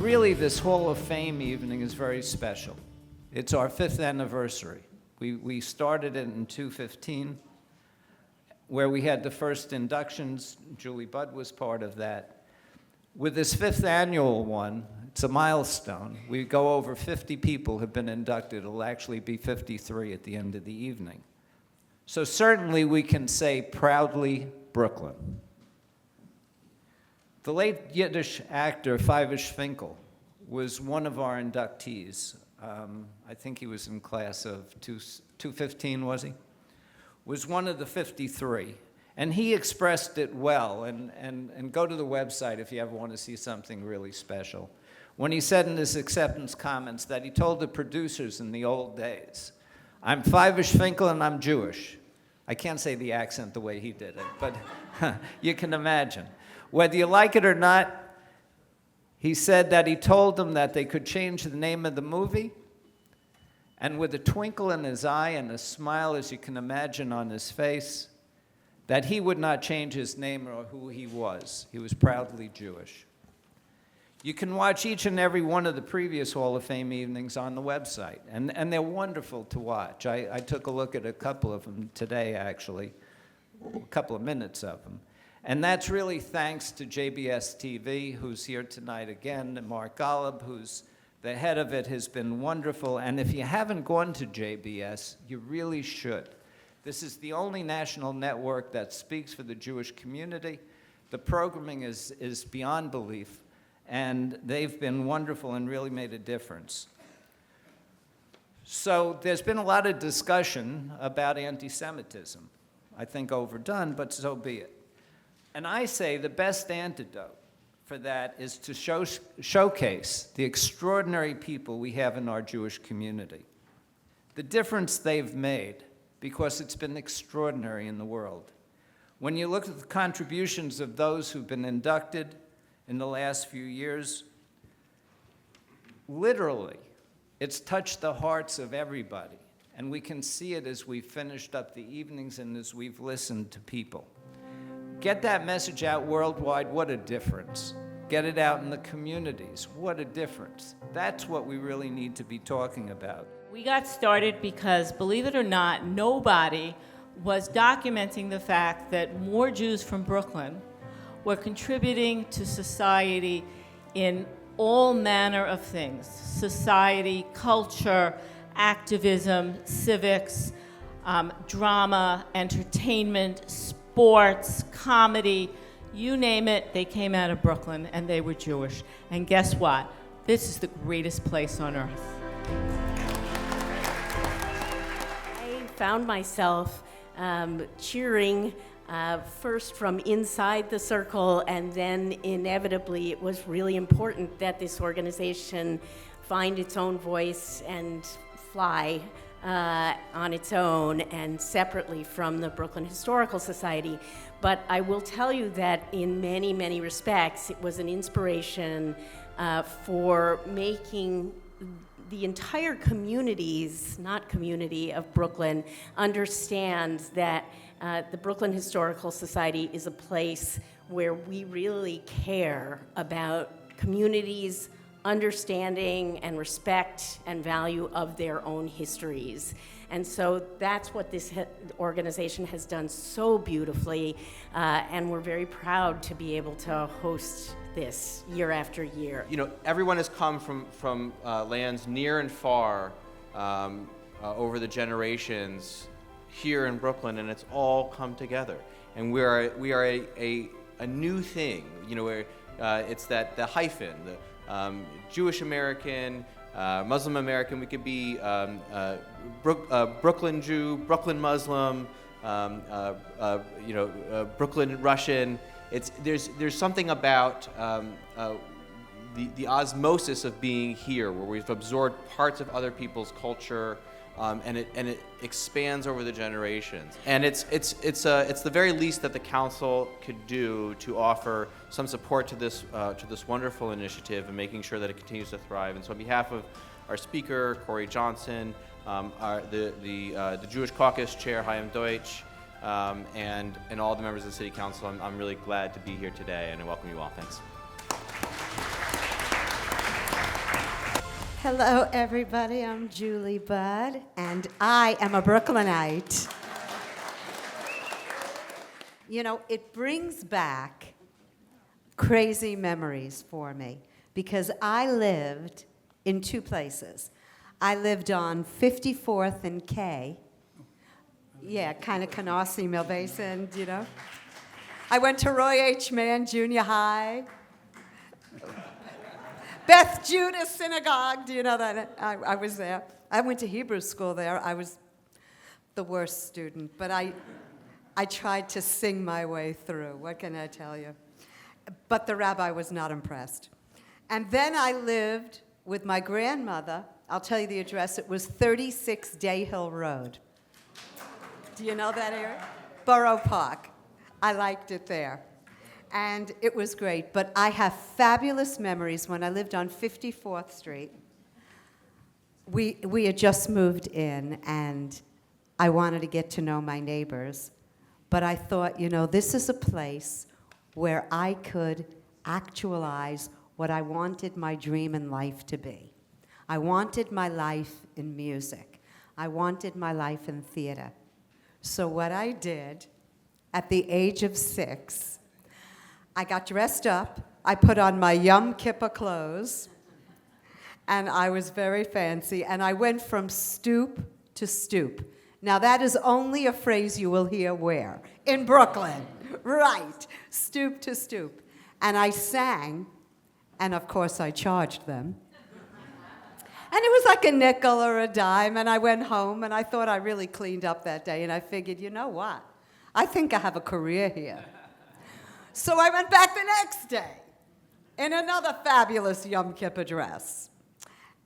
Really, this Hall of Fame evening is very special. It's our 5th anniversary. We started it in 2015, where we had the first inductions. Julie Budd was part of that. With this 5th annual one, it's a milestone. We go over 50 people have been inducted. It'll actually be 53 at the end of the evening. So certainly we can say proudly, Brooklyn. The late Yiddish actor Fivish Finkel was one of our inductees. I think he was in class of 215, was he? Was one of the 53. And he expressed it well, and go to the website if you ever want to see something really special. When he said in his acceptance comments that he told the producers in the old days, I'm Fivish Finkel and I'm Jewish. I can't say the accent the way he did it, but you can imagine. Whether you like it or not, he said that he told them that they could change the name of the movie, and with a twinkle in his eye and a smile, as you can imagine, on his face, that he would not change his name or who he was. He was proudly Jewish. You can watch each and every one of the previous Hall of Fame evenings on the website, and they're wonderful to watch. I took a look at a couple of them today, actually, a couple of minutes of them. And that's really thanks to JBS TV, who's here tonight again, and Mark Golub, who's the head of it, has been wonderful. And if you haven't gone to JBS, you really should. This is the only national network that speaks for the Jewish community. The programming is beyond belief, and they've been wonderful and really made a difference. So there's been a lot of discussion about anti-Semitism. I think overdone, but so be it. And I say the best antidote for that is to showcase the extraordinary people we have in our Jewish community, the difference they've made, because it's been extraordinary in the world. When you look at the contributions of those who've been inducted in the last few years, literally, it's touched the hearts of everybody. And we can see it as we've finished up the evenings and as we've listened to people. Get that message out worldwide, what a difference. Get it out in the communities, what a difference. That's what we really need to be talking about. We got started because, believe it or not, nobody was documenting the fact that more Jews from Brooklyn were contributing to society in all manner of things: society, culture, activism, civics, drama, entertainment, sports, comedy, you name it, they came out of Brooklyn and they were Jewish. And guess what? This is the greatest place on earth. I found myself cheering first from inside the circle, and then inevitably it was really important that this organization find its own voice and fly on its own and separately from the Brooklyn Historical Society. But I will tell you that in many, many respects, it was an inspiration for making the entire community of Brooklyn understand that the Brooklyn Historical Society is a place where we really care about communities' understanding and respect and value of their own histories. And so that's what this organization has done so beautifully, and we're very proud to be able to host this year after year. You know, everyone has come from lands near and far over the generations here in Brooklyn, and it's all come together. And we are a new thing. You know, where it's that the hyphen, the Jewish American, Muslim American. We could be Brooklyn Jew, Brooklyn Muslim, Brooklyn Russian. There's something about the osmosis of being here, where we've absorbed parts of other people's culture, and it expands over the generations. And it's the very least that the council could do to offer some support to this wonderful initiative and making sure that it continues to thrive. And so, on behalf of our speaker, Corey Johnson, the Jewish Caucus Chair, Chaim Deutsch, and all the members of the City Council, I'm really glad to be here today, and I welcome you all. Thanks. Hello, everybody. I'm Julie Budd, and I am a Brooklynite. You know, it brings back crazy memories for me because I lived in two places. I lived on 54th and K. Yeah, kind of Canarsie, Mill Basin, you know. I went to Roy H. Mann Junior High. Beth Judah Synagogue, do you know that? I was there. I went to Hebrew school there. I was the worst student, but I tried to sing my way through. What can I tell you? But the rabbi was not impressed. And then I lived with my grandmother. I'll tell you the address. It was 36 Day Hill Road. Do you know that area? Borough Park. I liked it there. And it was great. But I have fabulous memories when I lived on 54th Street. We had just moved in, and I wanted to get to know my neighbors. But I thought, you know, this is a place where I could actualize what I wanted my dream in life to be. I wanted my life in music. I wanted my life in theater. So what I did at the age of 6, I got dressed up, I put on my Yom Kippur clothes, and I was very fancy, and I went from stoop to stoop. Now that is only a phrase you will hear where? In Brooklyn, right, stoop to stoop. And I sang, and of course I charged them. And it was like a nickel or a dime, and I went home, and I thought I really cleaned up that day, and I figured, you know what? I think I have a career here. So I went back the next day in another fabulous Yom Kippur dress.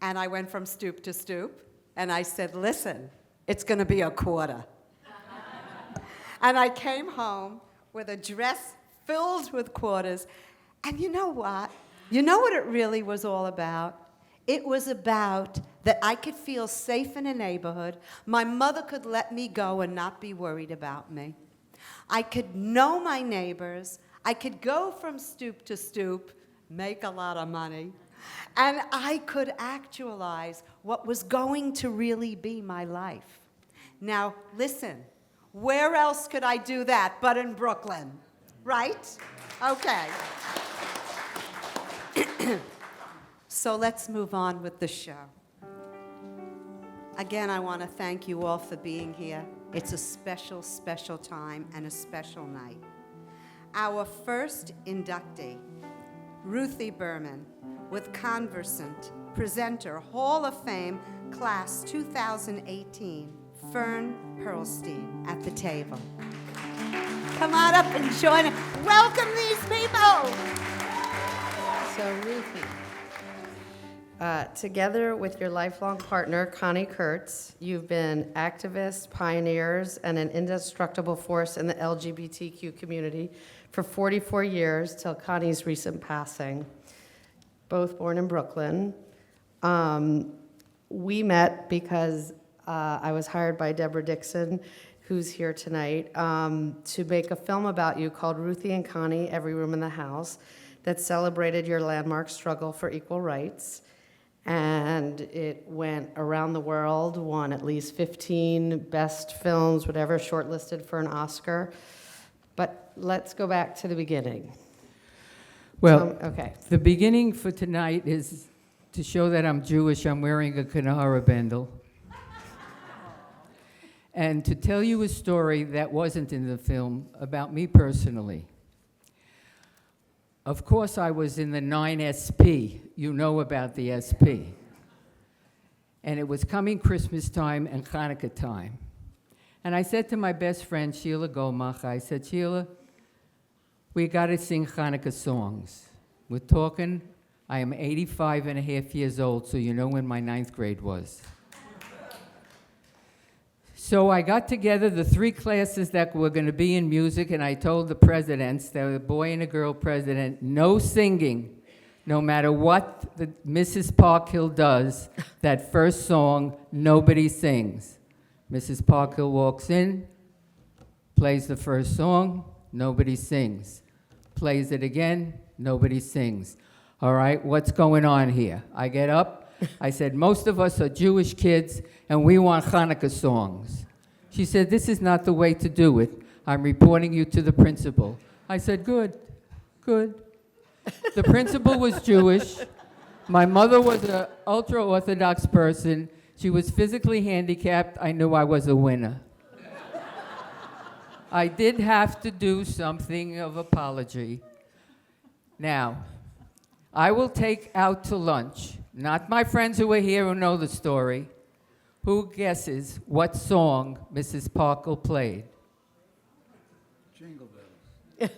And I went from stoop to stoop, and I said, listen, it's going to be a quarter. And I came home with a dress filled with quarters. And you know what? You know what it really was all about? It was about that I could feel safe in a neighborhood. My mother could let me go and not be worried about me. I could know my neighbors. I could go from stoop to stoop, make a lot of money, and I could actualize what was going to really be my life. Now, listen, where else could I do that but in Brooklyn, right? Okay. So let's move on with the show. Again, I want to thank you all for being here. It's a special, special time and a special night. Our first inductee, Ruthie Berman, with conversant, presenter, Hall of Fame, Class 2018, Fern Perlstein, at the table. Come on up and join us. Welcome these people. So Ruthie, together with your lifelong partner, Connie Kurtz, you've been activists, pioneers, and an indestructible force in the LGBTQ community for 44 years till Connie's recent passing, both born in Brooklyn. We met because I was hired by Deborah Dixon, who's here tonight, to make a film about you called Ruthie and Connie, Every Room in the House, that celebrated your landmark struggle for equal rights. And it went around the world, won at least 15 best films, whatever, shortlisted for an Oscar. But let's go back to the beginning. Well, Okay. the beginning for tonight is to show that I'm Jewish. I'm wearing a Hara bindle. And to tell you a story that wasn't in the film about me personally. Of course, I was in the 9SP. You know about the SP. And it was coming Christmas time and Hanukkah time. And I said to my best friend, Sheila Gomach, I said, Sheila, we got to sing Hanukkah songs. We're talking, I am 85 and a half years old, so you know when my 9th grade was. So I got together the 3 classes that were going to be in music, and I told the presidents, the boy and a girl president, no singing, no matter what the Mrs. Parkhill does, that first song, nobody sings. Mrs. Parkhill walks in, plays the first song, nobody sings. Plays it again, nobody sings. All right, what's going on here? I get up, I said, most of us are Jewish kids, and we want Hanukkah songs. She said, this is not the way to do it. I'm reporting you to the principal. I said, good, good. The principal was Jewish. My mother was an ultra-Orthodox person. She was physically handicapped. I knew I was a winner. I did have to do something of apology. Now, I will take out to lunch, not my friends who are here who know the story. Who guesses what song Mrs. Parkle played? Jingle bells.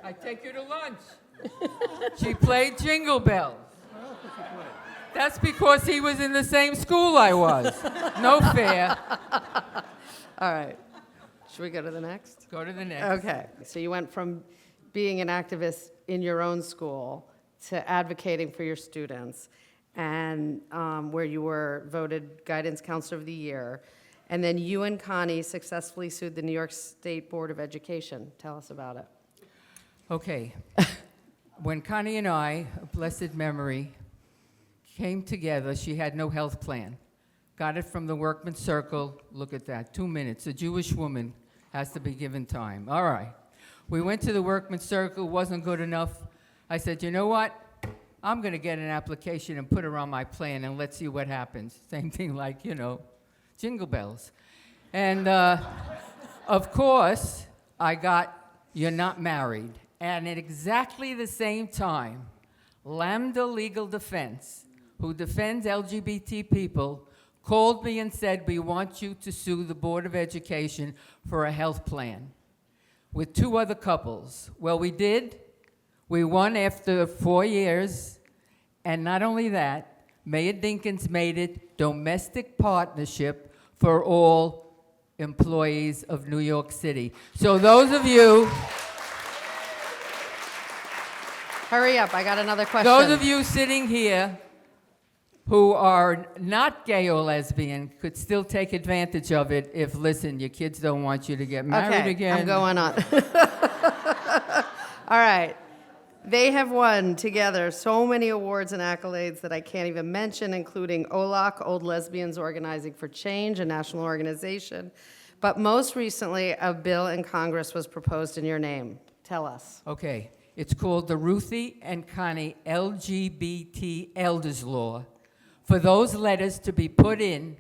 I take you to lunch. She played Jingle Bells. That's because he was in the same school I was. No fair. All right. Should we go to the next? Go to the next. Okay. So you went from being an activist in your own school to advocating for your students, and where you were voted Guidance Counselor of the Year. And then you and Connie successfully sued the New York State Board of Education. Tell us about it. Okay. When Connie and I, of blessed memory, came together, she had no health plan. Got it from the Workman's Circle. Look at that, 2 minutes. A Jewish woman has to be given time. All right. We went to the Workman's Circle, wasn't good enough. I said, you know what? I'm going to get an application and put her on my plan, and let's see what happens. Same thing like, Jingle Bells. And, of course, I got You're Not Married. And at exactly the same time, Lambda Legal Defense, who defends LGBT people, called me and said, we want you to sue the Board of Education for a health plan with 2 other couples. Well, we did. We won after 4 years. And not only that, Mayor Dinkins made it domestic partnership for all employees of New York City. So those of you... Hurry up, I got another question. Those of you sitting here who are not gay or lesbian could still take advantage of it if, listen, your kids don't want you to get married again. I'm going on. All right. They have won together so many awards and accolades that I can't even mention, including OLAC, Old Lesbians Organizing for Change, a national organization. But most recently, a bill in Congress was proposed in your name. Tell us. Okay. It's called the Ruthie and Connie LGBT Elders Law. For those letters to be put in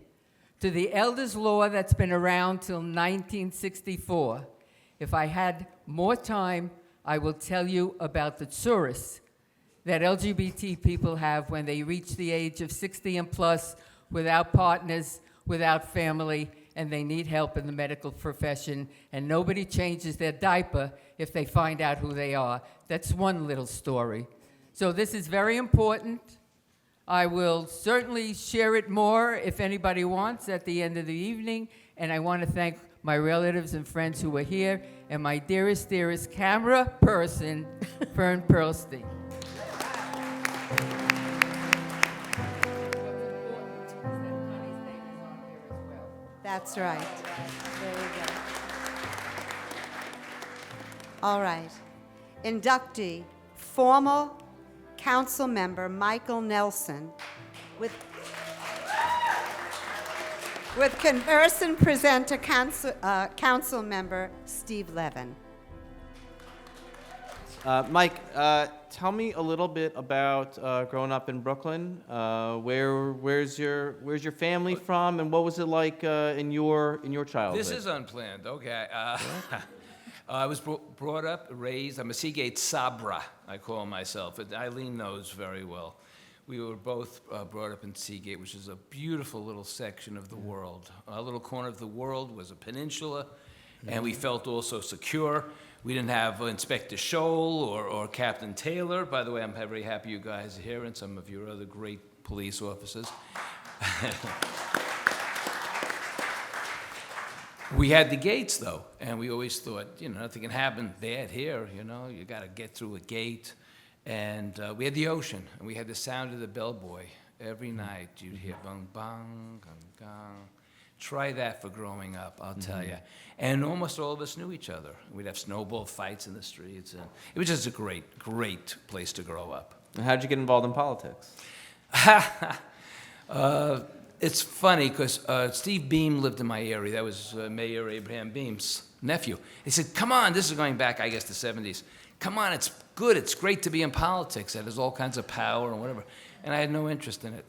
to the Elders Law that's been around till 1964. If I had more time, I will tell you about the tsuris that LGBT people have when they reach the age of 60 and plus, without partners, without family, and they need help in the medical profession, and nobody changes their diaper if they find out who they are. That's one little story. So this is very important. I will certainly share it more if anybody wants at the end of the evening, and I want to thank my relatives and friends who are here, and my dearest, dearest camera person, Fern Perlstein. That's right. There you go. All right. Inductee, former council member Michael Nelson, with converse presenter council member Steve Levin. Mike, tell me a little bit about growing up in Brooklyn. Where's your family from, and what was it like in your childhood? This is unplanned. Okay. I was brought up, raised. I'm a Seagate Sabra, I call myself. Eileen knows very well. We were both brought up in Seagate, which is a beautiful little section of the world. Our little corner of the world was a peninsula, and we felt also secure. We didn't have Inspector Scholl or Captain Taylor. By the way, I'm very happy you guys are here, and some of your other great police officers. We had the gates, though, and we always thought, nothing can happen bad here, you got to get through a gate. And we had the ocean, and we had the sound of the bellboy. Every night you'd hear bang, bang, gong, gong. Try that for growing up, I'll tell you. And almost all of us knew each other. We'd have snowball fights in the streets. And it was just a great, great place to grow up. How'd you get involved in politics? It's funny because Steve Beam lived in my area. That was Mayor Abraham Beam's nephew. He said, come on, this is going back, I guess, the 70s. Come on, it's good. It's great to be in politics. That has all kinds of power and whatever. And I had no interest in it.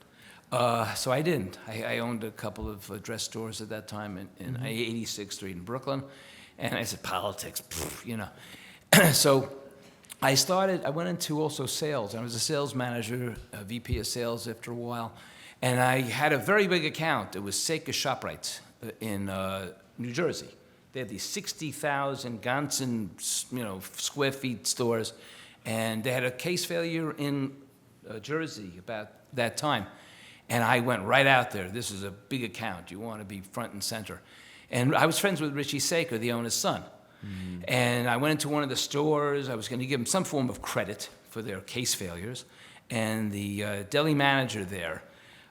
So I didn't. I owned a couple of dress stores at that time in 86th Street in Brooklyn. And I said, politics, pff, you know. So I went into also sales. I was a sales manager, a VP of sales after a while. And I had a very big account. It was Seika ShopRite in New Jersey. They had these 60,000 Gonson, square feet stores. And they had a case failure in Jersey about that time. And I went right out there. This is a big account. You want to be front and center. And I was friends with Richie Saker, the owner's son. Mm-hmm. And I went into one of the stores. I was going to give them some form of credit for their case failures. And the deli manager there,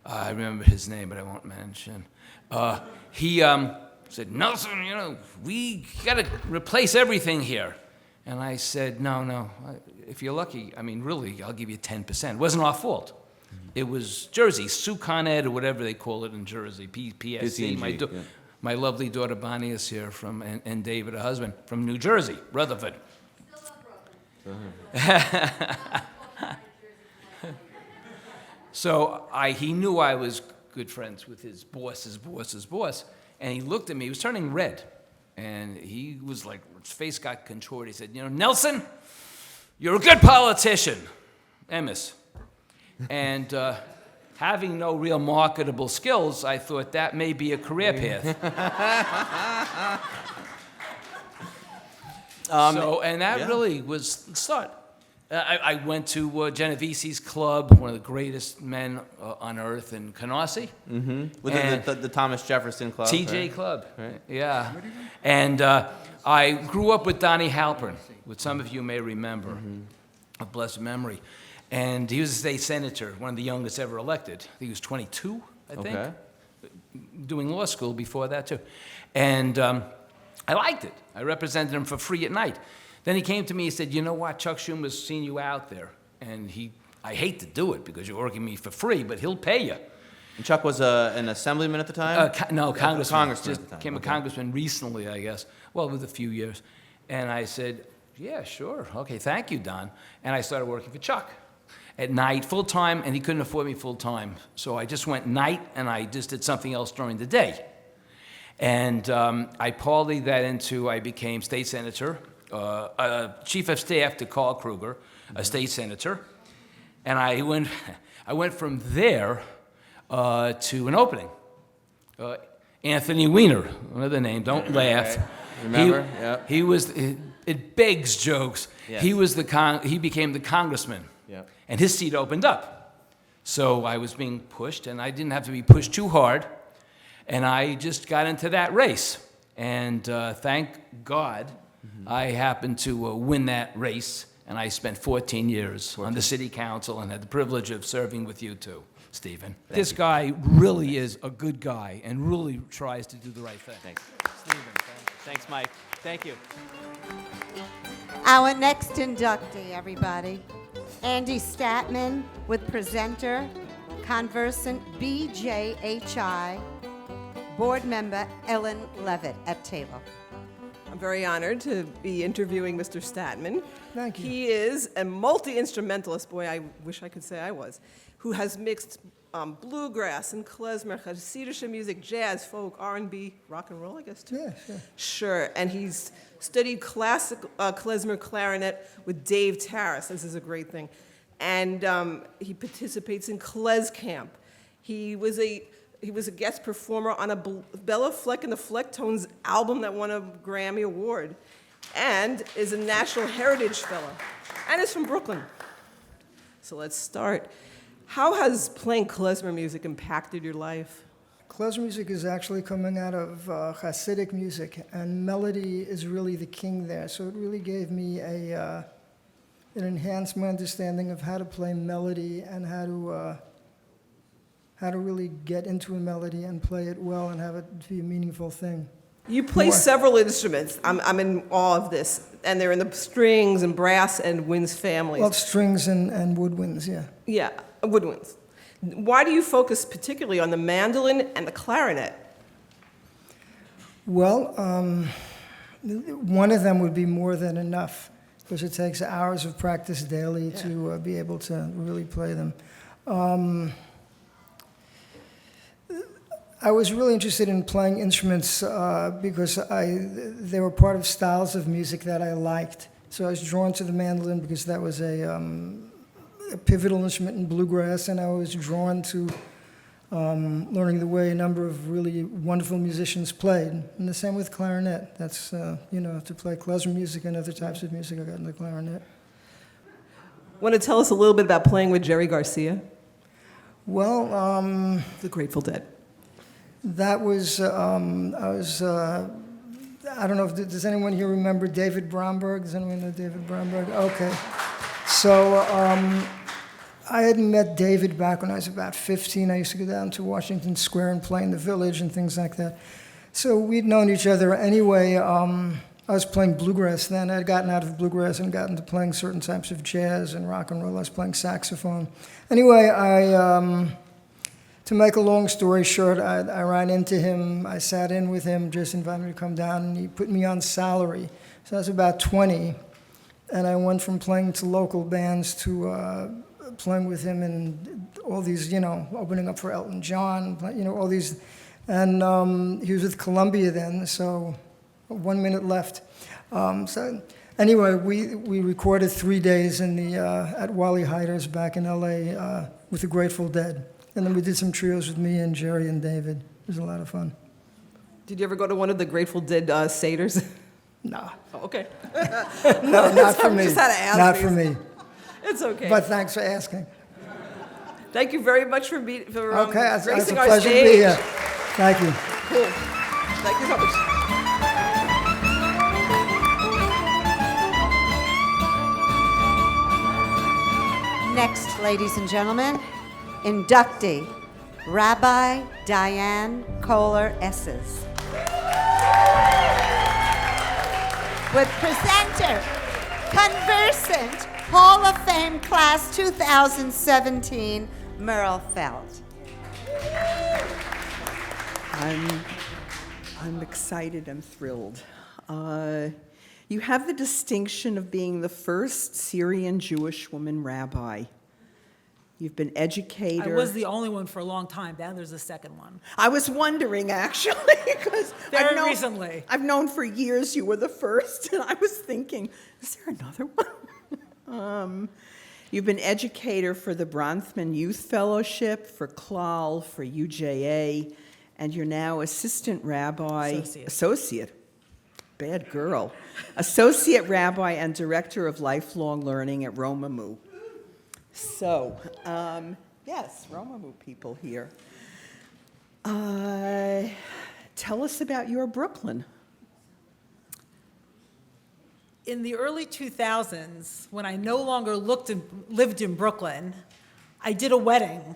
I remember his name, but I won't mention. He said, Nelson, we got to replace everything here. And I said, no. If you're lucky, really, I'll give you 10%. It wasn't our fault. Mm-hmm. It was Jersey, Sue Con Ed, or whatever they call it in Jersey, PSC. My lovely daughter Bonnie is here and David, her husband, from New Jersey, Rutherford. So he knew I was good friends with his boss's boss, and he looked at me. He was turning red, and he was like, his face got contorted. He said, Nelson, you're a good politician, Emmis. And having no real marketable skills, I thought that may be a career path. And that really was the start. I went to Geneviese's club, one of the greatest men on earth in Canarsie. Mm-hmm. Within the Thomas Jefferson Club. TJ right? Club, right. Yeah. And I grew up with Donnie Halpern, which some of you may remember, of blessed memory. And he was a state senator, one of the youngest ever elected. I think he was 22, I think. Okay. Doing law school before that, too. And I liked it. I represented him for free at night. Then he came to me and said, you know what, Chuck Schumer's seen you out there. And I hate to do it because you're working me for free, but he'll pay you. And Chuck was an assemblyman at the time? No, congressman. Congressman Just at the time. became a congressman recently, I guess. Well, with a few years. And I said, yeah, sure. Okay, thank you, Don. And I started working for Chuck at night, full-time, and he couldn't afford me full-time. So I just went night, and I just did something else during the day. And I parlayed that into, I became state senator, chief of staff to Carl Kruger, a state senator. And I went from there to an opening. Anthony Weiner, another name, don't laugh. Remember? Yep. He was, it begs jokes. Yes. He became the congressman. Yep. And his seat opened up. So I was being pushed, and I didn't have to be pushed too hard. And I just got into that race. And thank God I happened to win that race. And I spent 14 years on the city council and had the privilege of serving with you too, Stephen. This guy really is a good guy and really tries to do the right thing. Thanks. Stephen, thanks, Mike. Thank you. Our next inductee, everybody. Andy Statman with presenter, conversant BJHI, board member Ellen Levitt at table. I'm very honored to be interviewing Mr. Statman. Thank you. He is a multi-instrumentalist, boy, I wish I could say I was, who has mixed bluegrass and klezmer, Hasidic music, jazz, folk, R&B, rock and roll, I guess, too. Yeah, sure. Sure, and he's studied classical klezmer clarinet with Dave Tarras. This is a great thing. And he participates in Klez Camp. He was a guest performer on a Bella Fleck and the Flecktones album that won a Grammy Award, and is a National Heritage Fellow, and is from Brooklyn. So let's start. How has playing klezmer music impacted your life? Klezmer music is actually coming out of Hasidic music, and melody is really the king there. So it really gave me an enhanced my understanding of how to play melody and how to really get into a melody and play it well and have it be a meaningful thing. You play several instruments. I'm in awe of this, and they're in the strings and brass and winds families. Well, strings and woodwinds, yeah. Yeah, woodwinds. Why do you focus particularly on the mandolin and the clarinet? Well, one of them would be more than enough, because it takes hours of practice daily to be able to really play them. I was really interested in playing instruments because they were part of styles of music that I liked. So I was drawn to the mandolin because that was a pivotal instrument in bluegrass, and I was drawn to learning the way a number of really wonderful musicians played. And the same with clarinet. That's, to play klezmer music and other types of music, I got into clarinet. Want to tell us a little bit about playing with Jerry Garcia, Well, the Grateful Dead? that was, I don't know, does anyone here remember David Bromberg? Does anyone know David Bromberg? Okay. So I had met David back when I was about 15. I used to go down to Washington Square and play in the Village and things like that. So we'd known each other anyway. I was playing bluegrass then. I'd gotten out of bluegrass and gotten to playing certain types of jazz and rock and roll. I was playing saxophone. Anyway, to make a long story short, I ran into him. I sat in with him, just invited me to come down, and he put me on salary. So I was about 20, and I went from playing to local bands to playing with him in all these, opening up for Elton John, all these. And he was with Columbia then, so 1 minute left. So anyway, we recorded 3 days in the at Wally Heider's back in LA with the Grateful Dead. And then we did some trios with me and Jerry and David. It was a lot of fun. Did you ever go to one of the Grateful Dead Seders? No. Oh, okay. No, not for me. Just had to ask Not me. for me. It's okay. But thanks for asking. Thank you very much for Okay, it's gracing a our pleasure to stage. be here. Thank you. Cool. Thank you so much. Next, ladies and gentlemen, inductee, Rabbi Diane Kohler-Esses. With presenter, conversant, Hall of Fame Class 2017, Merle Felt. I'm excited and thrilled. You have the distinction of being the first Syrian Jewish woman rabbi. You've been educator. I was the only one for a long time. Now there's a second one. I was wondering, actually, because Very recently. I've known for years you were the first, and I was thinking, is there another one? You've been educator for the Bronfman Youth Fellowship, for Klal, for UJA, and you're now assistant rabbi. Associate. Bad girl. Associate rabbi and director of lifelong learning at Romamu. So, yes, Romamu people here. Tell us about your Brooklyn. In the early 2000s, when I no longer lived in Brooklyn, I did a wedding.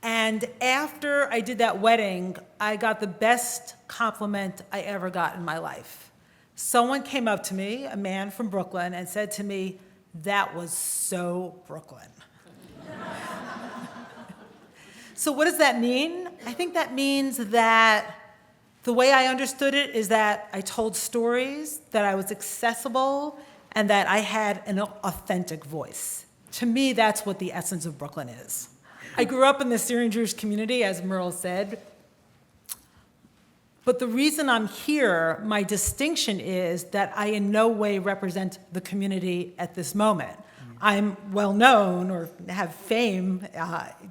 And after I did that wedding, I got the best compliment I ever got in my life. Someone came up to me, a man from Brooklyn, and said to me, "That was so Brooklyn." So what does that mean? I think that means that the way I understood it is that I told stories, that I was accessible, and that I had an authentic voice. To me, that's what the essence of Brooklyn is. I grew up in the Syrian Jewish community, as Merle said, but the reason I'm here, my distinction is that I in no way represent the community at this moment. I'm well known or have fame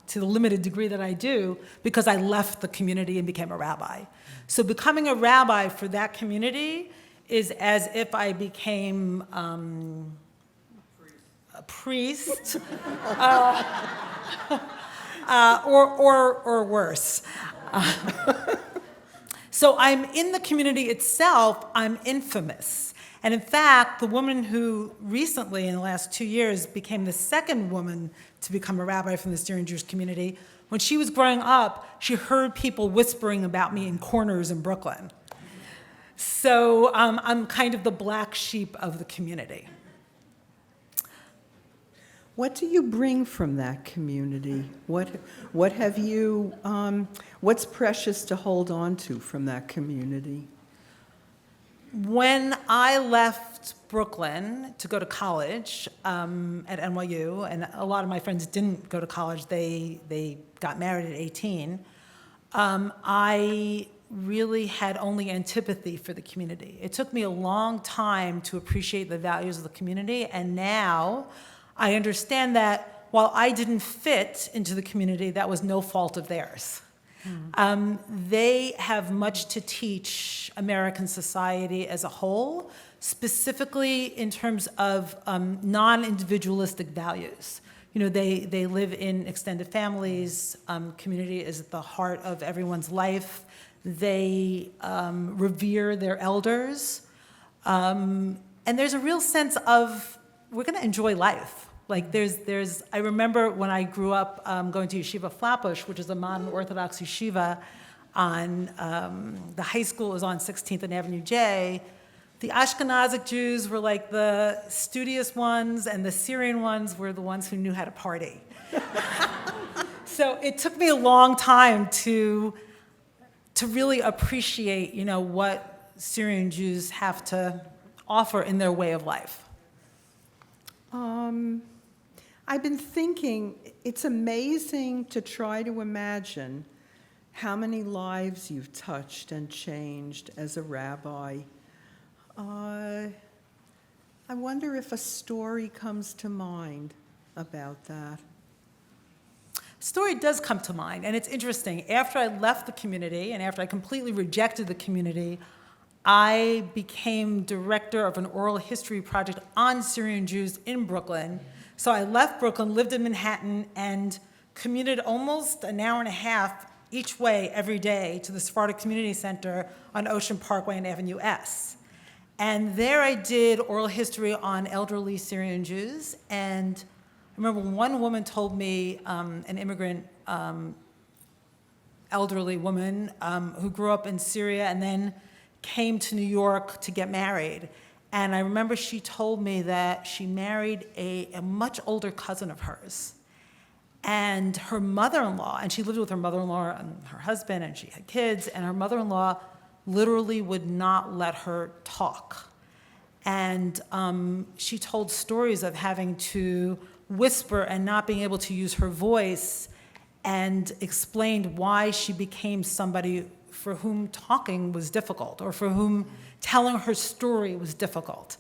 to the limited degree that I do because I left the community and became a rabbi. So becoming a rabbi for that community is as if I became a priest or worse. So I'm in the community itself, I'm infamous. And in fact, the woman who recently, in the last 2 years, became the second woman to become a rabbi from the Syrian Jewish community, when she was growing up, she heard people whispering about me in corners in Brooklyn. So I'm kind of the black sheep of the community. What do you bring from that community? What have you, what's precious to hold on to from that community? When I left Brooklyn to go to college at NYU, and a lot of my friends didn't go to college, they got married at 18, I really had only antipathy for the community. It took me a long time to appreciate the values of the community, and now I understand that while I didn't fit into the community, that was no fault of theirs. They have much to teach American society as a whole, specifically in terms of non-individualistic values. You know, they live in extended families. Community is at the heart of everyone's life. They revere their elders. And there's a real sense of, we're going to enjoy life. Like I remember when I grew up going to Yeshiva Flatbush, which is a modern Orthodox yeshiva on, the high school was on 16th and Avenue J. The Ashkenazic Jews were like the studious ones, and the Syrian ones were the ones who knew how to party. So it took me a long time to really appreciate, you know, what Syrian Jews have to offer in their way of life. I've been thinking, it's amazing to try to imagine how many lives you've touched and changed as a rabbi. I wonder if a story comes to mind about that. Story does come to mind, and it's interesting. After I left the community and after I completely rejected the community, I became director of an oral history project on Syrian Jews in Brooklyn. So I left Brooklyn, lived in Manhattan, and commuted almost an hour and a half each way every day to the Sephardic Community Center on Ocean Parkway and Avenue S. And there I did oral history on elderly Syrian Jews. And I remember one woman told me, an immigrant elderly woman who grew up in Syria and then came to New York to get married. And I remember she told me that she married a much older cousin of hers. And her mother-in-law, and she lived with her mother-in-law and her husband, and she had kids, and her mother-in-law literally would not let her talk. And she told stories of having to whisper and not being able to use her voice, and explained why she became somebody for whom talking was difficult, or for whom telling her story was difficult.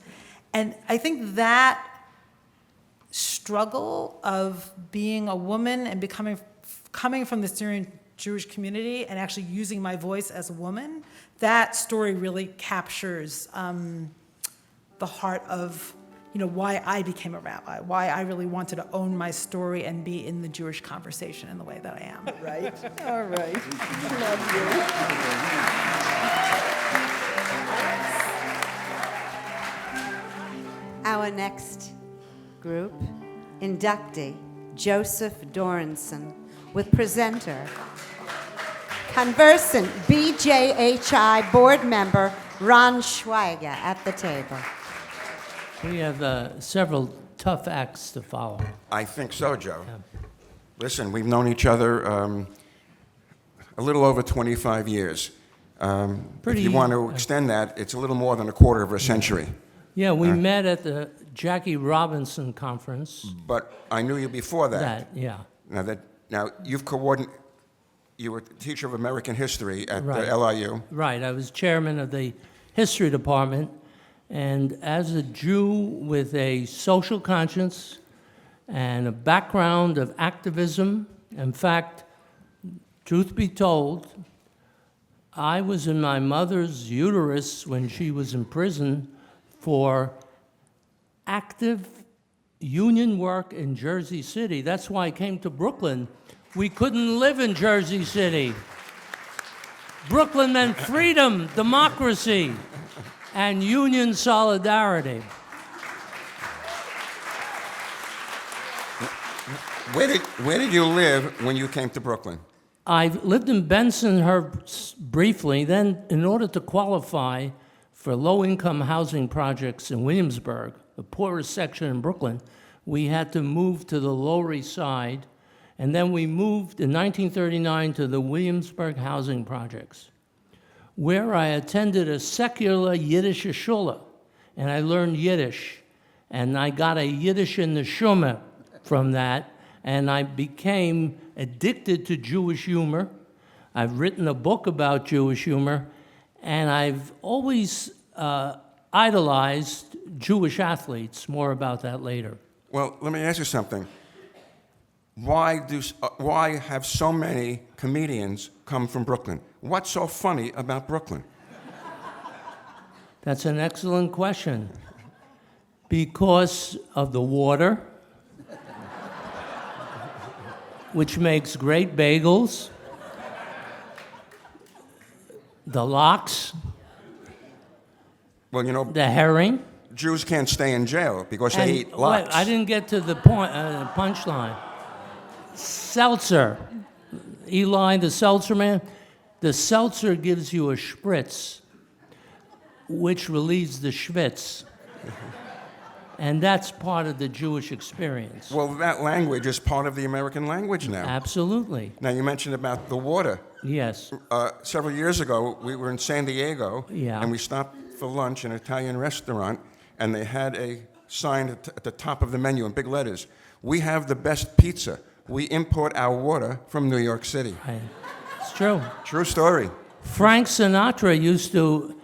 And I think that struggle of being a woman and coming from the Syrian Jewish community and actually using my voice as a woman, that story really captures the heart of, you know, why I became a rabbi, why I really wanted to own my story and be in the Jewish conversation in the way that I am. Right? All right. Love you. Our next group, inductee Joseph Dorinson, with presenter, conversant BJHI board member Ron Schweiger at the table. We have several tough acts to follow. I think so, Joe. Listen, we've known each other a little over 25 years. If you want to extend that, it's a little more than a quarter of a century. Yeah, we met at the Jackie Robinson conference. But I knew you before that. Yeah. Now you've coordinated. You were teacher of American history at Right. LIU. Right. I was chairman of the history department, and as a Jew with a social conscience and a background of activism, in fact, truth be told, I was in my mother's uterus when she was in prison for active union work in Jersey City. That's why I came to Brooklyn. We couldn't live in Jersey City. Brooklyn meant freedom, democracy, and union solidarity. Where did you live when you came to Brooklyn? I lived in Bensonhurst briefly. Then, in order to qualify for low-income housing projects in Williamsburg, the poorest section in Brooklyn, we had to move to the Lower East Side, and then we moved in 1939 to the Williamsburg housing projects, where I attended a secular Yiddish shul, and I learned Yiddish, and I got a Yiddish in the Shume from that, and I became addicted to Jewish humor. I've written a book about Jewish humor, and I've always idolized Jewish athletes. More about that later. Well, let me ask you something. Why have so many comedians come from Brooklyn? What's so funny about Brooklyn? That's an excellent question. Because of the water, which makes great bagels, the lox, Well, you know, the herring. Jews can't stay in jail because they eat Wait, lox. I didn't get to the point, punchline. Seltzer. Eli, the seltzer man. The seltzer gives you a spritz, which relieves the schwitz. And that's part of the Jewish experience. Well, that language is part of the American language now. Absolutely. Now, you mentioned about the water. Yes. Several years ago, we were in San Diego, Yeah. and we stopped for lunch in an Italian restaurant, and they had a sign at the top of the menu in big letters. We have the best pizza. We import our water from New York City. Right. It's true. True story. Frank Sinatra used to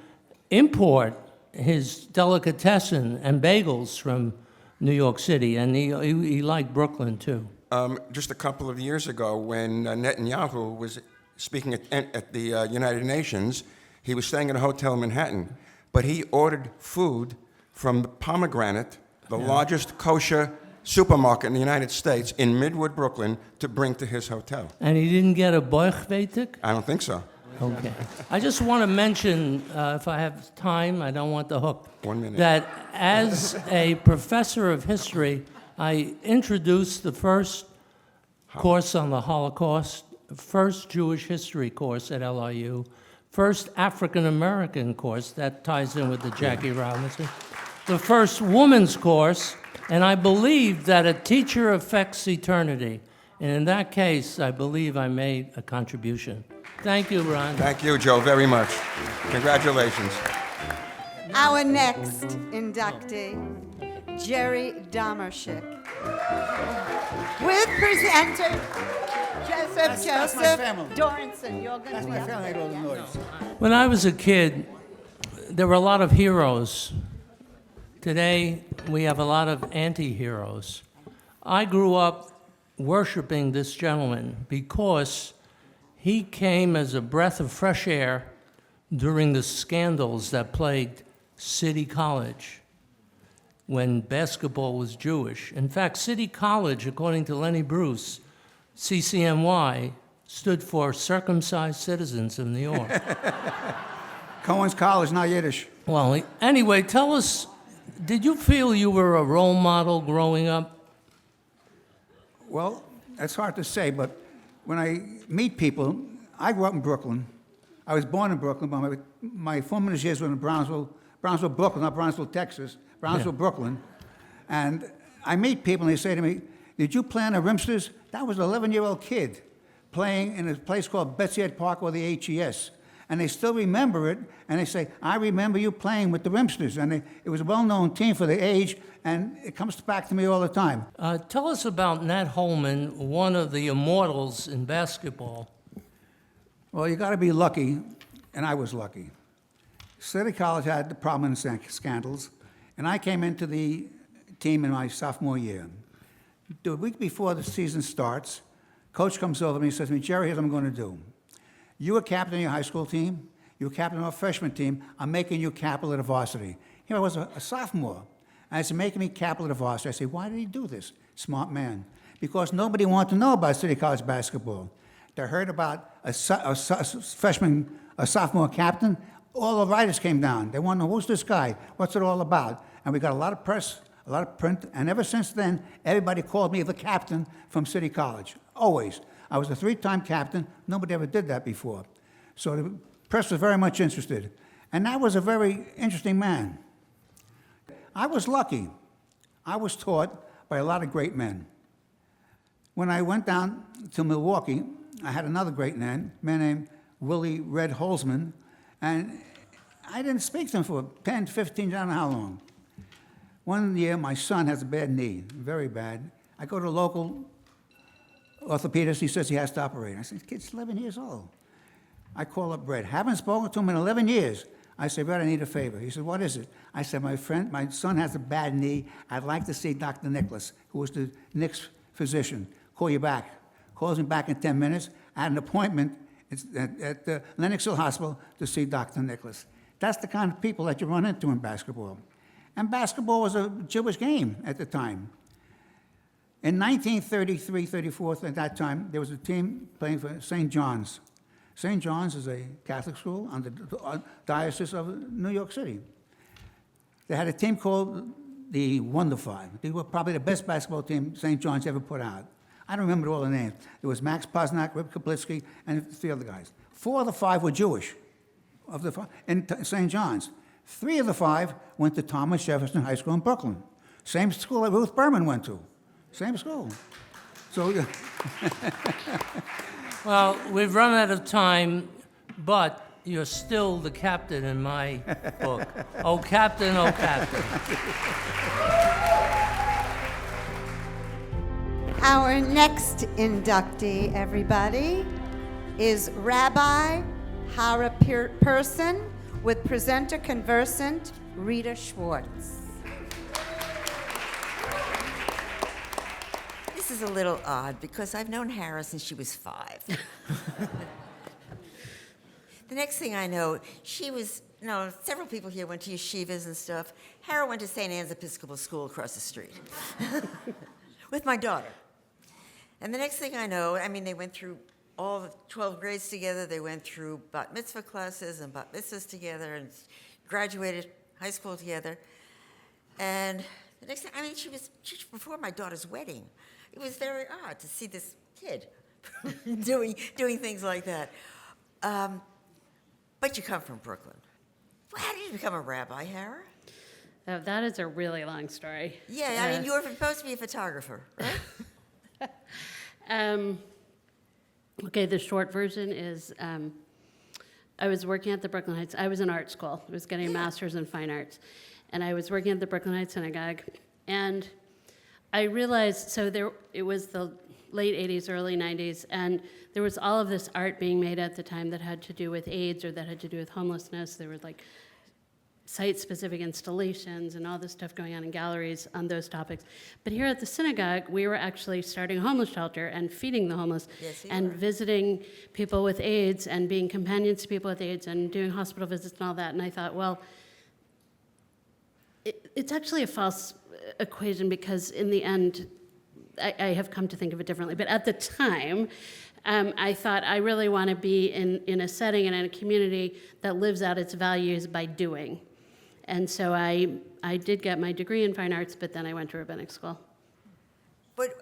import his delicatessen and bagels from New York City, and he liked Brooklyn too. Just a couple of years ago, when Netanyahu was speaking at the United Nations, he was staying in a hotel in Manhattan, but he ordered food from the Pomegranate, the largest kosher supermarket in the United States, in Midwood, Brooklyn, to bring to his hotel. And he didn't get a boichvetik? I don't think so. Okay. I just want to mention, if I have time, I don't want the hook. 1 minute. That as a professor of history, I introduced the first course on the Holocaust, first Jewish history course at LIU, first African American course, that ties in with the Jackie Robinson, the first woman's course, and I believe that a teacher affects eternity. And in that case, I believe I made a contribution. Thank you, Ron. Thank you, Joe, very much. Congratulations. Our next inductee, Jerry Domershcik. With presenter Joseph Dorinson. You're going to be up there, yeah? When I was a kid, there were a lot of heroes. Today, we have a lot of anti-heroes. I grew up worshiping this gentleman because he came as a breath of fresh air during the scandals that plagued City College when basketball was Jewish. In fact, City College, according to Lenny Bruce, CCNY, stood for Circumcised Citizens of New York. Cohen's College, not Yiddish. Well, anyway, tell us, did you feel you were a role model growing up? Well, that's hard to say, but when I meet people, I grew up in Brooklyn. I was born in Brooklyn, but my formative years were in Brownsville, Brooklyn, not Brownsville, Texas, Brownsville, Brooklyn. And I meet people and they say to me, did you play on the Rimsters? That was an 11-year-old kid playing in a place called Betsy Ed Park or the HES. And they still remember it, and they say, I remember you playing with the Rimsters. And it was a well-known team for the age, and it comes back to me all the time. Tell us about Nat Holman, one of the immortals in basketball. Well, you got to be lucky, and I was lucky. City College had the prominent scandals, and I came into the team in my sophomore year. The week before the season starts, coach comes over to me and says to me, Jerry, here's what I'm going to do. You were captain of your high school team. You were captain of our freshman team. I'm making you captain of the varsity. Here I was a sophomore. And I said, making me captain of the varsity. I said, why did he do this? Smart man. Because nobody wanted to know about City College basketball. They heard about a sophomore captain. All the writers came down. They wanted to know, who's this guy? What's it all about? And we got a lot of press, a lot of print. And ever since then, everybody called me the captain from City College. Always. I was a 3-time captain. Nobody ever did that before. So the press was very much interested. And that was a very interesting man. I was lucky. I was taught by a lot of great men. When I went down to Milwaukee, I had another great man named Willie Red Holzman, and I didn't speak to him for 10, 15, I don't know how long. One year, my son has a bad knee, very bad. I go to a local orthopedist, he says he has to operate. I said, the kid's 11 years old. I call up Brett. Haven't spoken to him in 11 years. I said, Brett, I need a favor. He said, what is it? I said, my son has a bad knee. I'd like to see Dr. Nicholas, who was the Nick's physician. Call you back. Calls me back in 10 minutes. I had an appointment at the Lenox Hill Hospital to see Dr. Nicholas. That's the kind of people that you run into in basketball. And basketball was a Jewish game at the time. In 1933-34, at that time, there was a team playing for St. John's. St. John's is a Catholic school under the Diocese of New York City. They had a team called the Wonder Five. They were probably the best basketball team St. John's ever put out. I don't remember all the names. It was Max Posnack, Rip Kaplitsky, and 3 other guys. 4 of the 5 were Jewish in St. John's. 3 of the 5 went to Thomas Jefferson High School in Brooklyn. Same school that Ruth Berman went to. Same school. So, Well, we've run out of time, but you're still the captain in my book. Oh, Captain, oh, Captain. Our next inductee, everybody, is Rabbi Hara Parson with presenter conversant Rita Schwartz. This is a little odd because I've known Hara since she was 5. The next thing I know, she was, several people here went to yeshivas and stuff. Hara went to St. Anne's Episcopal School across the street with my daughter. And the next thing I know, they went through all the 12 grades together. They went through bat mitzvah classes and bat mitzvahs together and graduated high school together. And the next thing, she was before my daughter's wedding. It was very odd to see this kid doing things like that. But you come from Brooklyn. Well, how did you become a rabbi, Hara? Oh, that is a really long story. Yeah, you were supposed to be a photographer, right? Okay, the short version is I was working at the Brooklyn Heights. I was in art school. I was getting a master's in fine arts. And I was working at the Brooklyn Heights Synagogue. And I realized, it was the late 80s, early 90s, and there was all of this art being made at the time that had to do with AIDS or that had to do with homelessness. There were site-specific installations and all this stuff going on in galleries on those topics. But here at the synagogue, we were actually starting a homeless shelter and feeding the homeless and visiting people with AIDS and being companions to people with AIDS and doing hospital visits and all that. And I thought, well, it's actually a false equation because in the end, I have come to think of it differently. But at the time, I thought I really want to be in a setting and in a community that lives out its values by doing. And so I did get my degree in fine arts, but then I went to rabbinic school. But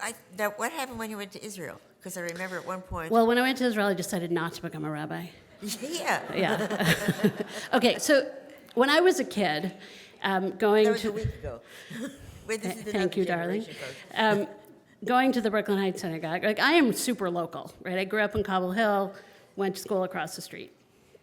what happened when you went to Israel? Because I remember at one point... Well, when I went to Israel, I decided not to become a rabbi. Yeah. Okay, so when I was a kid, going that was to... a week ago. Wait, this is Thank you, darling. folks. Going to the Brooklyn Heights Synagogue, I am super local, right? I grew up in Cobble Hill, went to school across the street,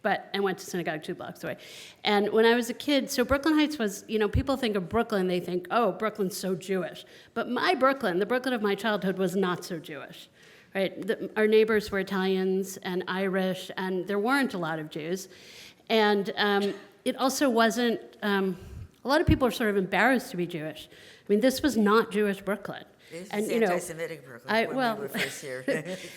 and went to synagogue 2 blocks away. And when I was a kid, so Brooklyn Heights was, people think of Brooklyn, they think, oh, Brooklyn's so Jewish. But my Brooklyn, the Brooklyn of my childhood, was not so Jewish, right? Our neighbors were Italians and Irish, and there weren't a lot of Jews. And it also wasn't, a lot of people are sort of embarrassed to be Jewish. This was not Jewish Brooklyn. This And is anti-Semitic Brooklyn when we were first here.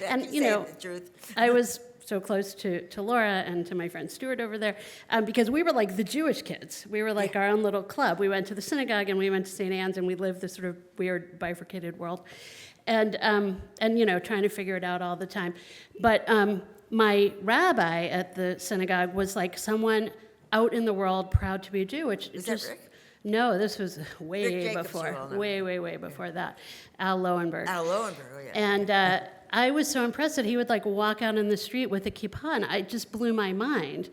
and the truth. I was so close to Laura and to my friend Stuart over there because we were like the Jewish kids. We were like our own little club. We went to the synagogue and we went to St. Anne's and we lived this sort of weird bifurcated world, and trying to figure it out all the time. But my rabbi at the synagogue was like someone out in the world proud to be a Jew, which Is that Rick? No, this was way Jacobs, before, you all know. way before that. Al Lowenberg. Al Lowenberg, oh yeah. And I was so impressed that he would walk out in the street with a kippah, and it just blew my mind.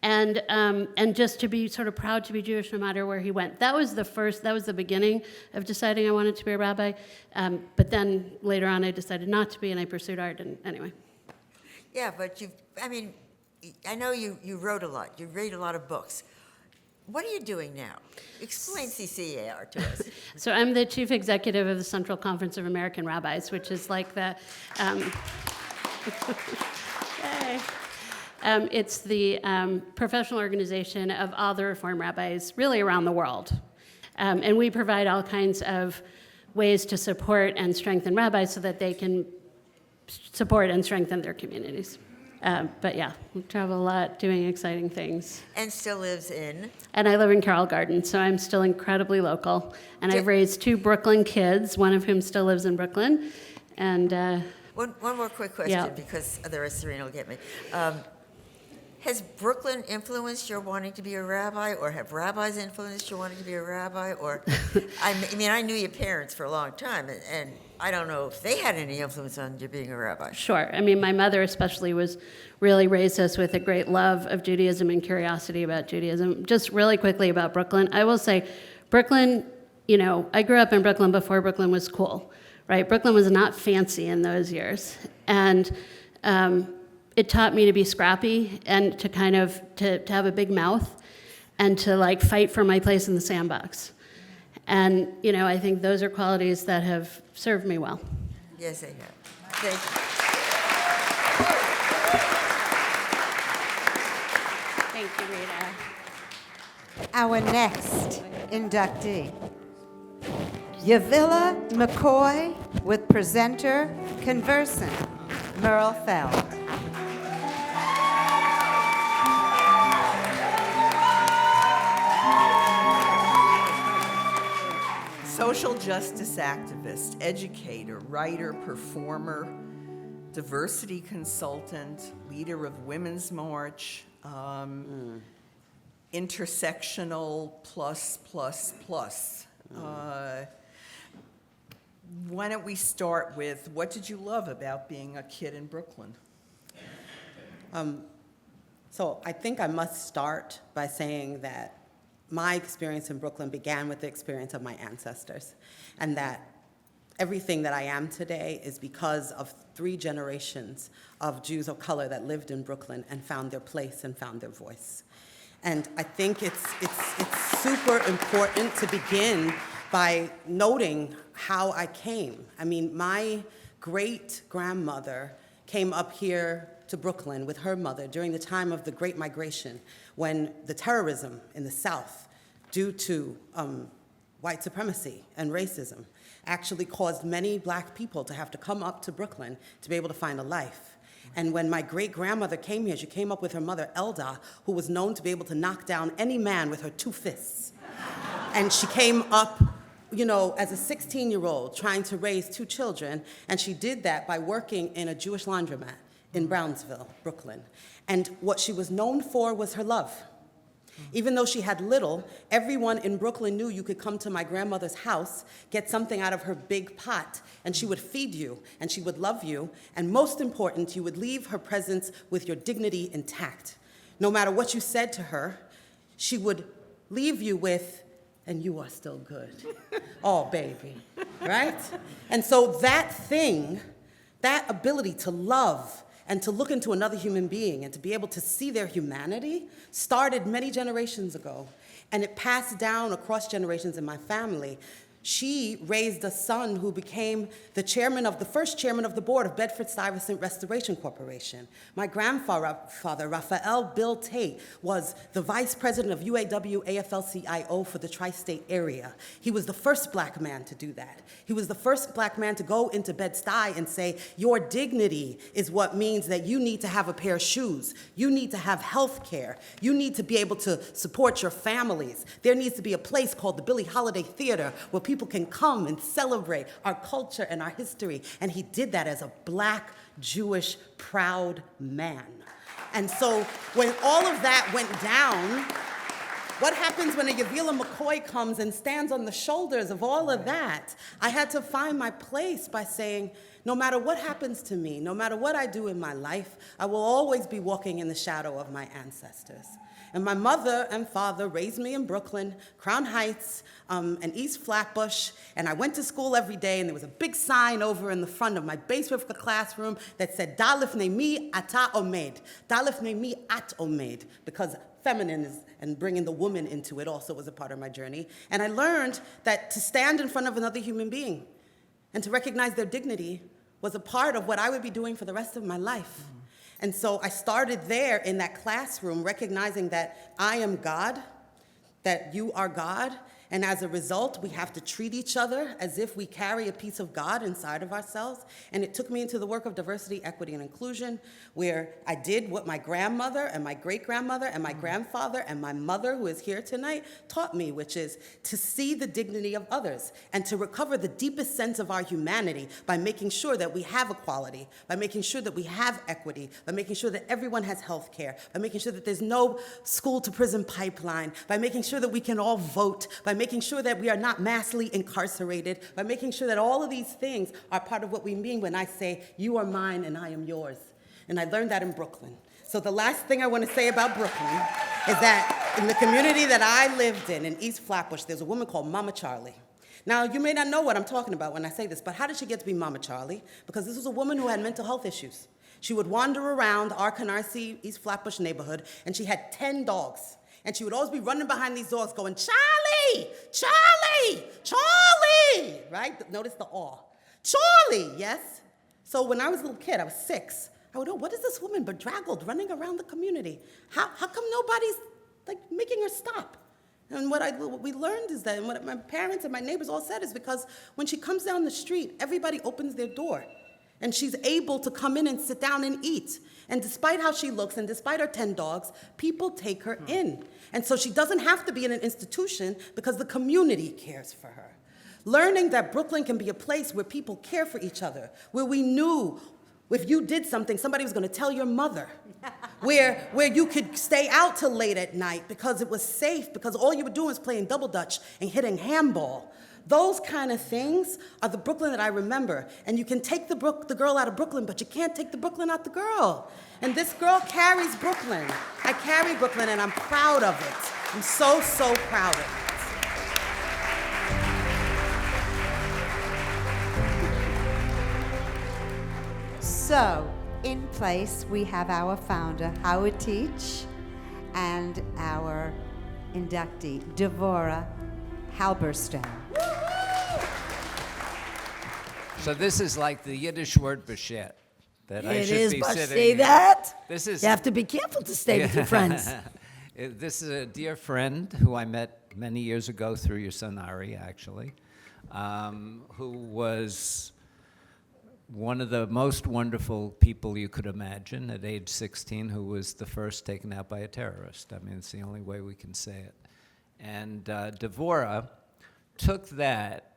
and just to be sort of proud to be Jewish no matter where he went. That was the beginning of deciding I wanted to be a rabbi. But then later on I decided not to be, and I pursued art, and anyway. Yeah, but I know you wrote a lot. You read a lot of books. What are you doing now? Explain CCAR to us. So I'm the chief executive of the Central Conference of American Rabbis, which is like the... Yay. It's the professional organization of all the Reform rabbis really around the world. And we provide all kinds of ways to support and strengthen rabbis so that they can support and strengthen their communities. But yeah, we travel a lot doing exciting things. And still lives in? And I live in Carroll Gardens, so I'm still incredibly local. And I've raised 2 Brooklyn kids, one of whom still lives in Brooklyn. And one more quick question, because otherwise Serena will get me. Has Brooklyn influenced your wanting to be a rabbi, or have rabbis influenced your wanting to be a rabbi? Or, I knew your parents for a long time, and I don't know if they had any influence on you being a rabbi. Sure. My mother especially really raised us with a great love of Judaism and curiosity about Judaism. Just really quickly about Brooklyn, I will say, Brooklyn, I grew up in Brooklyn before Brooklyn was cool, right? Brooklyn was not fancy in those years. And it taught me to be scrappy and to kind of to have a big mouth and to fight for my place in the sandbox. And I think those are qualities that have served me well. Yes, they have. Thank you. Thank you, Rita. Our next inductee, Yavilah McCoy, with presenter conversant Merle Feld. Social justice activist, educator, writer, performer, diversity consultant, leader of Women's March, intersectional plus. Why don't we start with, what did you love about being a kid in Brooklyn? So I think I must start by saying that my experience in Brooklyn began with the experience of my ancestors, and that everything that I am today is because of 3 generations of Jews of color that lived in Brooklyn and found their place and found their voice. And I think it's super important to begin by noting how I came. My great-grandmother came up here to Brooklyn with her mother during the time of the Great Migration, when the terrorism in the South, due to white supremacy and racism, actually caused many black people to have to come up to Brooklyn to be able to find a life. And when my great-grandmother came here, she came up with her mother, Elda, who was known to be able to knock down any man with her 2 fists. And she came up, as a 16-year-old trying to raise 2 children, and she did that by working in a Jewish laundromat in Brownsville, Brooklyn. And what she was known for was her love. Even though she had little, everyone in Brooklyn knew you could come to my grandmother's house, get something out of her big pot, and she would feed you, and she would love you, and most important, you would leave her presence with your dignity intact. No matter what you said to her, she would leave you with, and you are still good. Oh, baby, right? And so that thing, that ability to love and to look into another human being and to be able to see their humanity started many generations ago. And it passed down across generations in my family. She raised a son who became the first chairman of the board of Bedford-Stuyvesant Restoration Corporation. My grandfather, Raphael Bill Tate, was the vice president of UAW AFL-CIO for the tri-state area. He was the first black man to do that. He was the first black man to go into Bed-Stuy and say, your dignity is what means that you need to have a pair of shoes. You need to have health care. You need to be able to support your families. There needs to be a place called the Billie Holiday Theater where people can come and celebrate our culture and our history. And he did that as a black, Jewish, proud man. And so when all of that went down, what happens when a Yavilah McCoy comes and stands on the shoulders of all of that? I had to find my place by saying, no matter what happens to me, no matter what I do in my life, I will always be walking in the shadow of my ancestors. And my mother and father raised me in Brooklyn, Crown Heights, and East Flatbush, and I went to school every day, and there was a big sign over in the front of my basement classroom that said, Da lifnei mi ata omed, Da lifnei mi at omed, because feminine is, and bringing the woman into it also was a part of my journey. And I learned that to stand in front of another human being and to recognize their dignity was a part of what I would be doing for the rest of my life. And so I started there in that classroom, recognizing that I am God, that you are God, and as a result, we have to treat each other as if we carry a piece of God inside of ourselves. And it took me into the work of diversity, equity, and inclusion, where I did what my grandmother and my great-grandmother and my grandfather and my mother, who is here tonight, taught me, which is to see the dignity of others and to recover the deepest sense of our humanity by making sure that we have equality, by making sure that we have equity, by making sure that everyone has health care, by making sure that there's no school-to-prison pipeline, by making sure that we can all vote, by making sure that we are not massively incarcerated, by making sure that all of these things are part of what we mean when I say, you are mine and I am yours. And I learned that in Brooklyn. So the last thing I want to say about Brooklyn is that in the community that I lived in East Flatbush, there's a woman called Mama Charlie. Now, you may not know what I'm talking about when I say this, but how did she get to be Mama Charlie? Because this was a woman who had mental health issues. She would wander around our Canarsie, East Flatbush neighborhood, and she had 10 dogs. And she would always be running behind these dogs going, Charlie, Charlie, Charlie, right? Notice the awe. Charlie, yes? So when I was a little kid, I was 6, I would, what is this woman bedraggled running around the community? How come nobody's making her stop? And what we learned is that, and what my parents and my neighbors all said is because when she comes down the street, everybody opens their door. And she's able to come in and sit down and eat. And despite how she looks and despite her 10 dogs, people take her in. And so she doesn't have to be in an institution because the community cares for her. Learning that Brooklyn can be a place where people care for each other, where we knew if you did something, somebody was going to tell your mother, where you could stay out till late at night because it was safe, because all you were doing was playing double dutch and hitting handball. Those kind of things are the Brooklyn that I remember. And you can take the girl out of Brooklyn, but you can't take the Brooklyn out the girl. And this girl carries Brooklyn. I carry Brooklyn, and I'm proud of it. I'm so, so proud of it. So, in place, we have our founder, Howard Teach, and our inductee, Devorah Halberstam. So this is like the Yiddish word bashet, that I It should is, be but sitting say here. that. This is, You have to be careful to stay with your friends. This is a dear friend who I met many years ago through your son Ari, actually, who was one of the most wonderful people you could imagine at age 16, who was the first taken out by a terrorist. I mean, it's the only way we can say it. And Devorah took that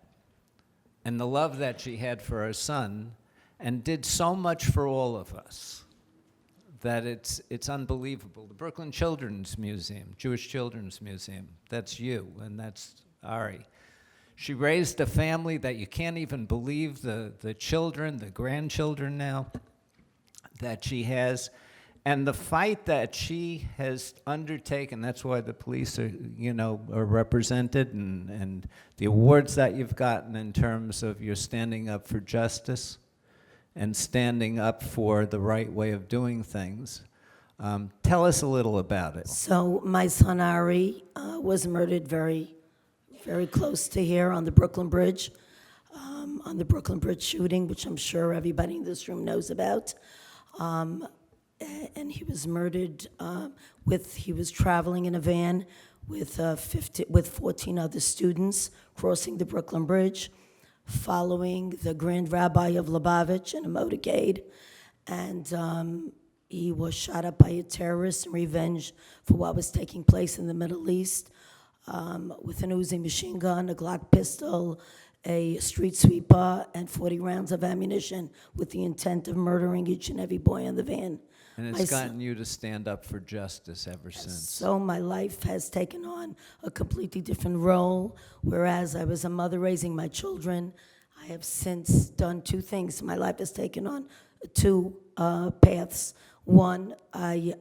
and the love that she had for her son and did so much for all of us that it's unbelievable. The Brooklyn Children's Museum, Jewish Children's Museum, that's you, and that's Ari. She raised a family that you can't even believe, the children, the grandchildren now that she has. And the fight that she has undertaken, that's why the police are, are represented, and the awards that you've gotten in terms of your standing up for justice and standing up for the right way of doing things. Tell us a little about it. So my son Ari was murdered very, very close to here on the Brooklyn Bridge, on the Brooklyn Bridge shooting, which I'm sure everybody in this room knows about. And he was murdered he was traveling in a van with 14 other students crossing the Brooklyn Bridge, following the Grand Rabbi of Lubavitch in a motorcade. And he was shot up by a terrorist in revenge for what was taking place in the Middle East with an Uzi machine gun, a Glock pistol, a street sweeper, and 40 rounds of ammunition with the intent of murdering each and every boy in the van. And it's gotten you to stand up for justice ever since. So my life has taken on a completely different role. Whereas I was a mother raising my children, I have since done two things. My life has taken on two paths. One, I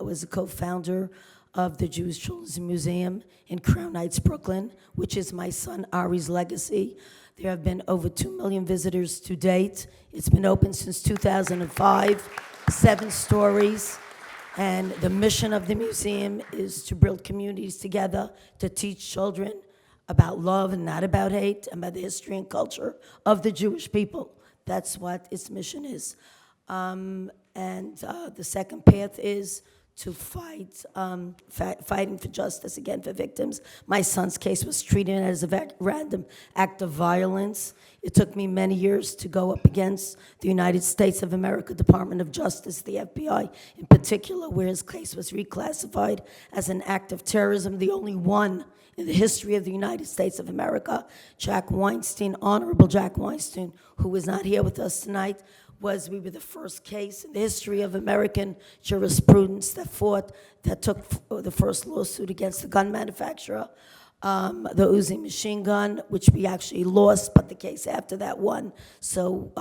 was a co-founder of the Jewish Children's Museum in Crown Heights, Brooklyn, which is my son Ari's legacy. There have been over 2 million visitors to date. It's been open since 2005, 7 stories. And the mission of the museum is to build communities together, to teach children about love and not about hate, and about the history and culture of the Jewish people. That's what its mission is. The second path is to fighting for justice, again, for victims. My son's case was treated as a random act of violence. It took me many years to go up against the United States of America Department of Justice, the FBI in particular, where his case was reclassified as an act of terrorism, the only one in the history of the United States of America. Jack Weinstein, Honorable Jack Weinstein, who is not here with us tonight, we were the first case in the history of American jurisprudence that took the first lawsuit against the gun manufacturer, the Uzi machine gun, which we actually lost, but the case after that won. So,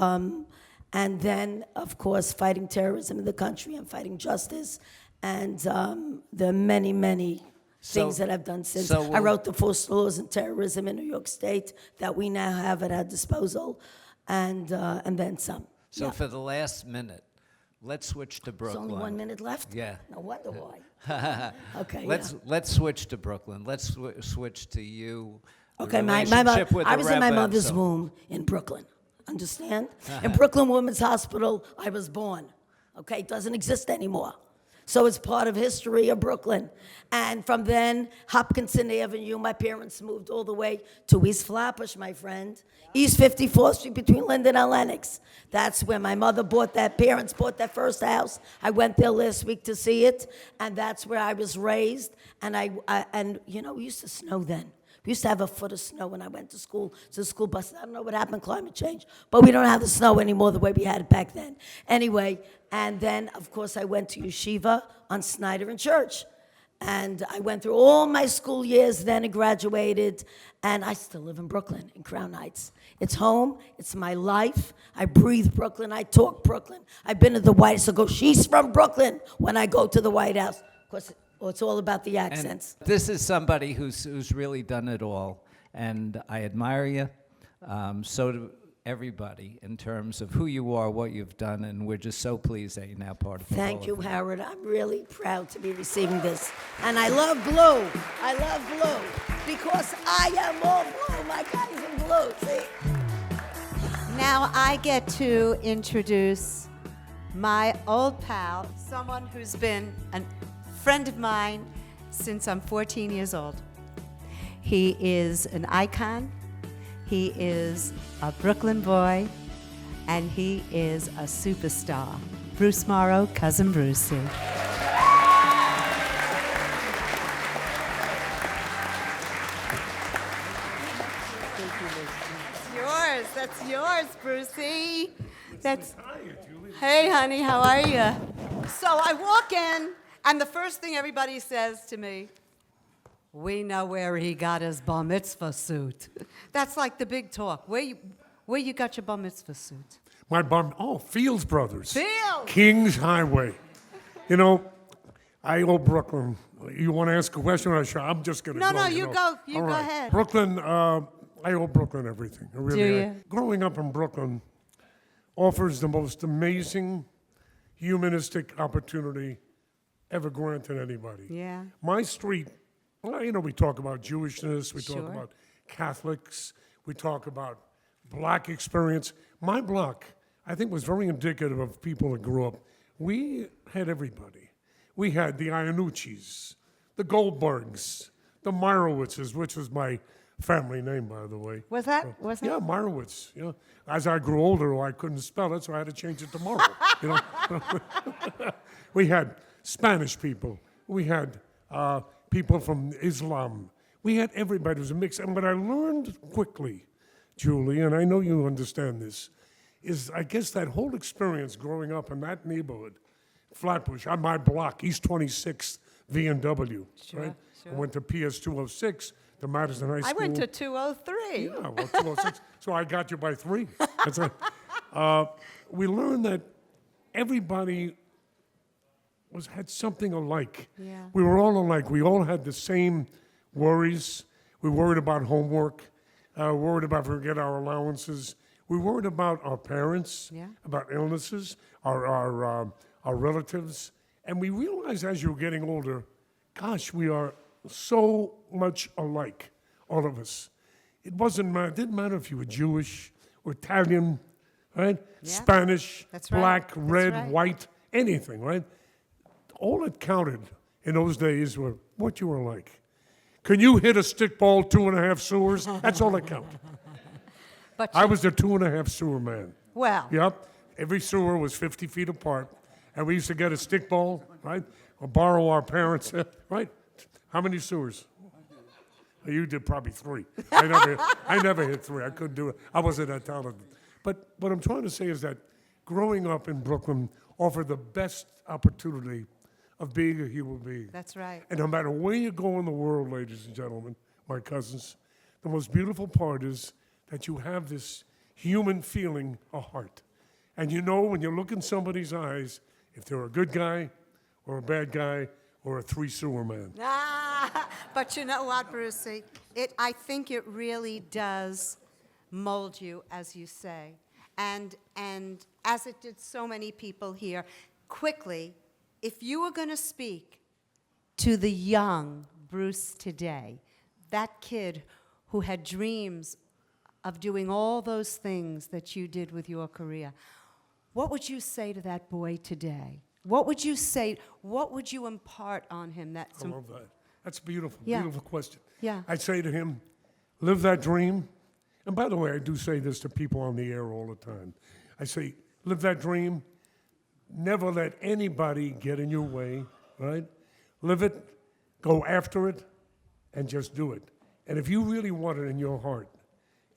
and then, of course, fighting terrorism in the country and fighting justice, and the many, many things that I've done since. I wrote the first laws on terrorism in New York State that we now have at our disposal, and then some. So for the last minute, let's switch to Brooklyn. There's only 1 minute left? Yeah. No wonder why. Okay, Let's switch to Brooklyn. Let's switch to you. Okay, I was in my mother's womb in Brooklyn. Understand? In Brooklyn Women's Hospital, I was born. Okay, it doesn't exist anymore. So it's part of history of Brooklyn. And from then, Hopkinson Avenue, my parents moved all the way to East Flatbush, my friend. East 54th Street between Linden and Lenox. That's where my mother parents bought that first house. I went there last week to see it, and that's where I was raised. And it used to snow then. We used to have a foot of snow when I went to school, to the school bus. I don't know what happened, climate change, but we don't have the snow anymore the way we had it back then. Anyway, and then, of course, I went to yeshiva on Snyder and Church. And I went through all my school years then and graduated, and I still live in Brooklyn, in Crown Heights. It's home, it's my life. I breathe Brooklyn, I talk Brooklyn. I've been to the White House, I go, she's from Brooklyn when I go to the White House. Of course, it's all about the accents. And this is somebody who's really done it all, and I admire you. So do everybody in terms of who you are, what you've done, and we're just so pleased that you're now part of the Thank you, Howard. I'm really proud to be receiving this. And I love blue. I love blue because I am all blue. My guy's in blue, see? Now I get to introduce my old pal, someone who's been a friend of mine since I'm 14 years old. He is an icon. He is a Brooklyn boy, and he is a superstar. Bruce Morrow, Cousin Brucie. That's yours, Brucie. Hey, honey, how are you? So I walk in, and the first thing everybody says to me, we know where he got his bar mitzvah suit. That's like the big talk. Where you got your bar mitzvah suit? Fields Brothers. Fields! Kings Highway. I owe Brooklyn. You want to ask a question? Or I'm just going to go. No, you go. You All go right. ahead. Brooklyn, I owe Brooklyn everything. I really Do do. you? Growing up in Brooklyn offers the most amazing humanistic opportunity ever granted anybody. Yeah. My street, we talk about Jewishness, we talk Sure. about Catholics, we talk about black experience. My block, I think, was very indicative of people that grew up. We had everybody. We had the Iannucci's, the Goldbergs, the Meyrowitzes, which was my family name, by the way. Was that? Yeah, Meyrowitz. Yeah. As I grew older, I couldn't spell it, so I had to change it to Morrow. We had Spanish people. We had people from Islam. We had everybody. It was a mix. And what I learned quickly, Julie, and I know you understand this, is I guess that whole experience growing up in that neighborhood, Flatbush, on my block, East 26th, V&W, right? Sure. I went to PS 206, the Madison High School. I went to 203. Yeah, well, 206. So I got you by 3. That's right. We learned that everybody had something alike. Yeah. We were all alike. We all had the same worries. We worried about homework, worried about if we get our allowances. We worried about our parents, Yeah. about illnesses, our relatives. And we realized as you were getting older, gosh, we are so much alike, all of us. It didn't matter if you were Jewish or Italian, right? Yeah. Spanish, That's right. black, That's red, right. white, anything, right? All that counted in those days were what you were like. Can you hit a stickball 2.5 sewers? That's all that counted. But I was the 2.5 sewer man. Well. Yep. Every sewer was 50 feet apart. And we used to get a stickball, right? Or borrow our parents, right? How many sewers? You did probably 3. I never hit 3. I couldn't do it. I wasn't that talented. But what I'm trying to say is that growing up in Brooklyn offered the best opportunity of being a human being. That's right. And no matter where you go in the world, ladies and gentlemen, my cousins, the most beautiful part is that you have this human feeling, a heart. And you know when you look in somebody's eyes, if they're a good guy or a bad guy or a 3 sewer man. But you know what, Brucie? I think it really does mold you, as you say. And as it did so many people here, quickly, if you were going to speak to the young Bruce today, that kid who had dreams of doing all those things that you did with your career, what would you say to that boy today? What would you say? What would you impart on him? I love that. That's beautiful, Yeah. beautiful question. Yeah. I'd say to him, live that dream. And by the way, I do say this to people on the air all the time. I say, live that dream. Never let anybody get in your way, right? Live it, go after it, and just do it. And if you really want it in your heart,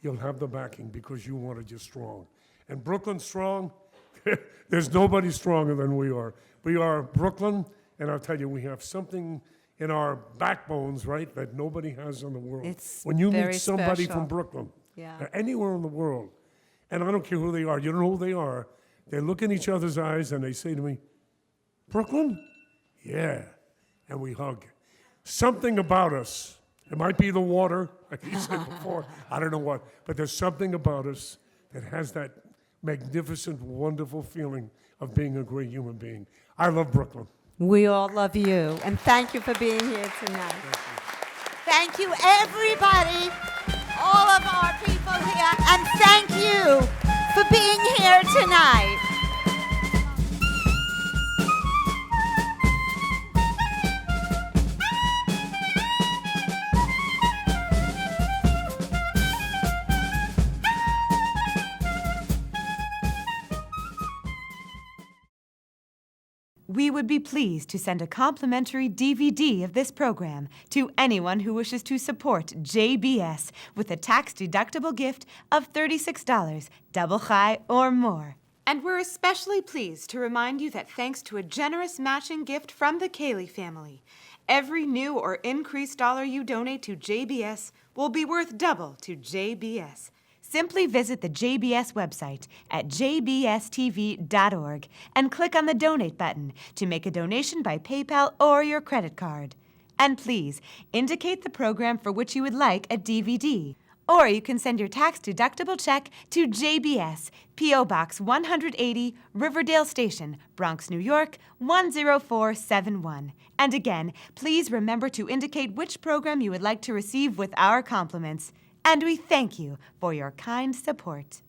you'll have the backing because you want it just strong. And Brooklyn strong, there's nobody stronger than we are. We are Brooklyn, and I'll tell you, we have something in our backbones, right, that nobody has in the world. It's when you very meet somebody special. from Brooklyn, Yeah. or anywhere in the world, and I don't care who they are, you don't know who they are, they look in each other's eyes and they say to me, Brooklyn? Yeah. And we hug. Something about us, it might be the water, like you said before, I don't know what, but there's something about us that has that magnificent, wonderful feeling of being a great human being. I love Brooklyn. We all love you, and thank you for being here tonight. Thank you, everybody, all of our people here, and thank you for being here tonight. We would be pleased to send a complimentary DVD of this program to anyone who wishes to support JBS with a tax-deductible gift of $36, double high or more. And we're especially pleased to remind you that thanks to a generous matching gift from the Cayley family, every new or increased dollar you donate to JBS will be worth double to JBS. Simply visit the JBS website at jbstv.org and click on the Donate button to make a donation by PayPal or your credit card. And please, indicate the program for which you would like a DVD. Or you can send your tax-deductible check to JBS, P.O. Box 180, Riverdale Station, Bronx, New York, 10471. And again, please remember to indicate which program you would like to receive with our compliments. And we thank you for your kind support.